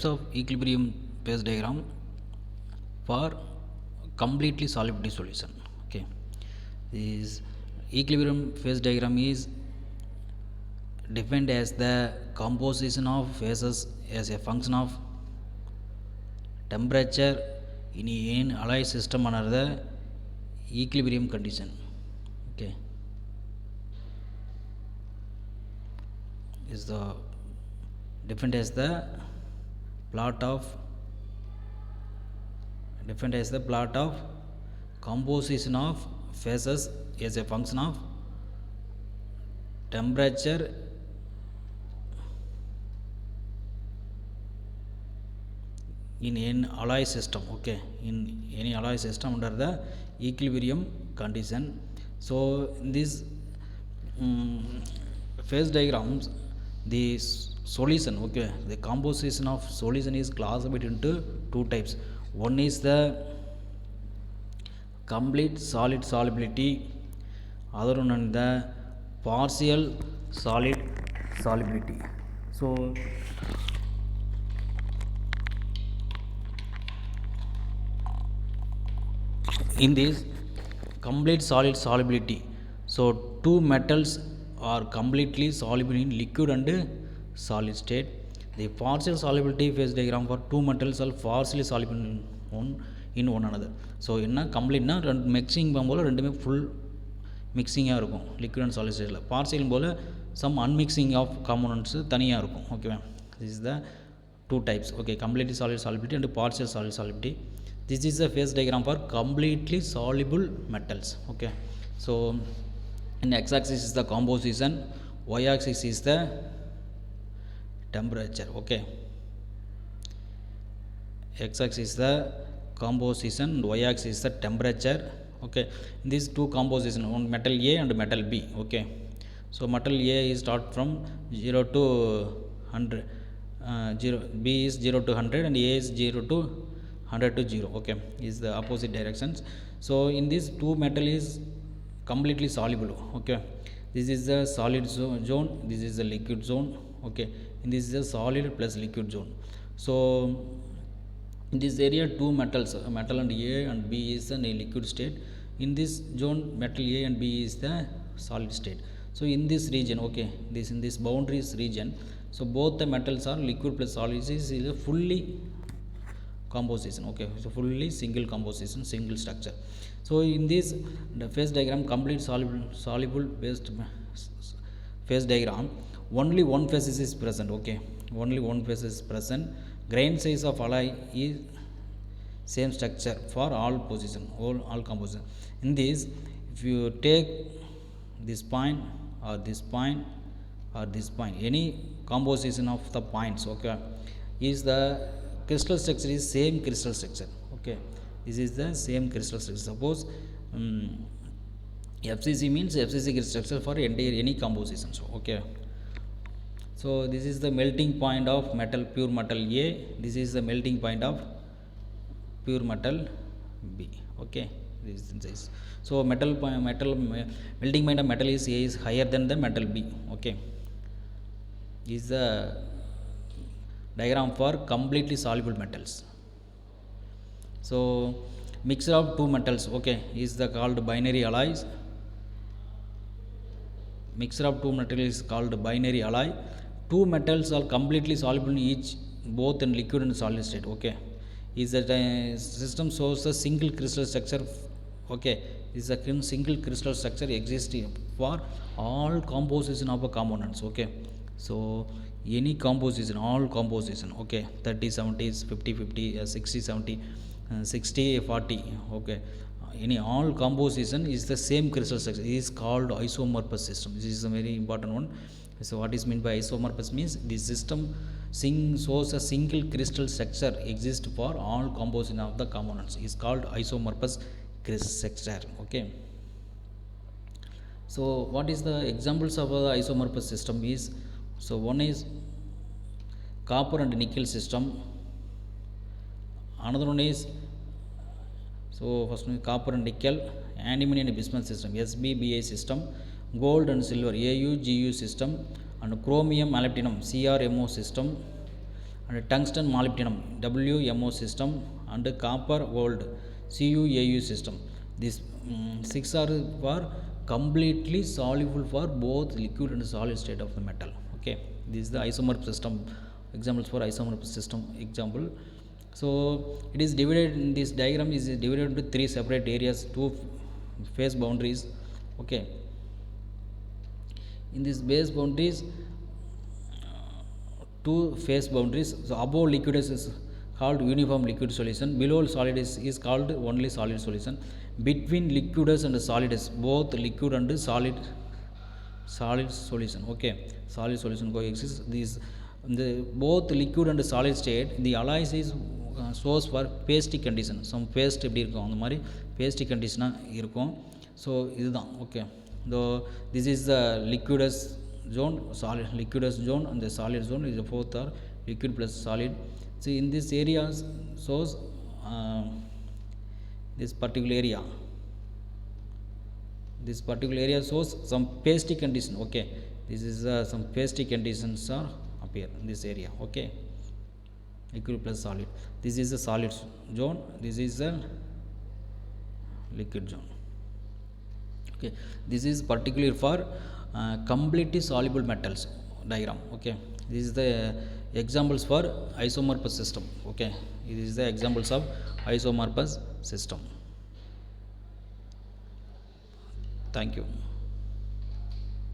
of equilibrium phase diagram for completely solubility solution. Okay, this equilibrium phase diagram is defined as the composition of phases as a function of temperature in an alloy system under the equilibrium condition. Okay, is the defined as the plot of composition of phases as a function of temperature in an alloy system. Okay, in any alloy system under the equilibrium condition. So in this phase diagrams, the solution, okay, the composition of solution is classified into two types. One is the complete solid solubility, other one is the partial solid solubility. So in this complete solid solubility, so two metals are completely soluble in liquid and solid state. The partial solubility phase diagram for two metals are partially soluble in one another. So என்ன கம்ப்ளீட்னா ரெண்டு mixing பண்ணும்போது ரெண்டுமே full மிக்சிங்காக இருக்கும் liquid and solid ஸ்டேட்டில். Partial போல் some unmixing of components தனியாக இருக்கும். ஓகேவா, this is the two types. Okay, completely solid solubility and partial solid solubility. This is the phase diagram for completely soluble metals. Okay, so in x-axis is the composition, y-axis is the temperature. Okay, x-axis is the composition, y-axis is the temperature. Okay, in these two composition, one metal A and metal B. Okay, so metal A is start from 0 to 100, 0, B is 0 to 100 and A is 0 to 100 to 0. Okay, is the opposite directions. So in this two metal is completely soluble. Okay, this is the solid zone, this is the liquid zone. Okay, and this is the solid plus liquid zone. So in this area two metals, metal and A and B is in a liquid state. In this zone metal A and B is the solid state. So in this region, okay, this in this boundaries region, so both the metals are liquid plus solid is a fully composition. Okay, so fully single composition, single structure. So in this the phase diagram, complete soluble based phase diagram, only one phase is present. Okay, only one phase is present. Grain size of alloy is same structure for all position, all composition. In this, if you take this point or this point or this point, any composition of the points, okay, is the crystal structure is same crystal structure. Okay, this is the same crystal structure. Suppose FCC means FCC crystal structure for entire any composition. So okay, so this is the melting point of metal, pure metal A. This is the melting point of pure metal B. Okay, this is so melting point of metal is A is higher than the metal B. Okay, this is the diagram for completely soluble metals. So mixture of two metals, okay, is the called binary alloys. Mixture of two metals is called binary alloy. Two metals are completely soluble in each, both in liquid and solid state. Okay, is that system shows a single crystal structure. Okay, is a single crystal structure existing for all composition of a components. Okay, so any composition, all composition, okay, 30-70, 50-50, 60-70, 60-40, okay, any all composition is the same crystal structure. It is called isomorphous system. This is a very important one. So what is meant by isomorphous means the system shows a single crystal structure exists for all composition of the components is called isomorphous crystal structure. Okay, so what is the examples of the isomorphous system is, so one is copper and nickel system, another one is, so first one is copper and nickel, antimony and bismuth system, SBBA system, gold and silver, AuGu system, and chromium molybdenum, CRMO system, and tungsten molybdenum WMO system, and copper gold CuAu system. These six are for completely soluble for both liquid and solid state of the metal. Okay, this is the isomorph system examples for isomorph system example. So it is divided in this diagram is divided into three separate areas, two phase boundaries. Okay, in this base boundaries, two phase boundaries. So above liquidus is called uniform liquid solution, below solidus is called only solid solution. Between liquidus and solidus, both liquid and solid solution. Okay, solid solution coexist. These the both liquid and solid state, the alloys is source for pasty condition. Some paste எப்படி இருக்கும் அந்த மாதிரி பேஸ்டி கண்டிஷனாக இருக்கும். So இதுதான். Okay, the this is the liquidus zone, solid liquidus zone, and the solid zone is the fourth are liquid plus solid. See in this area shows this particular area shows some pasty condition. Okay, this is some pasty conditions are appear in this area. Okay, liquid plus solid, this is the solid zone, this is the liquid zone. Okay, this is particular for completely soluble metals diagram. Okay, this is the examples for isomorphous system. Okay, this is the examples of isomorphous system. Thank you.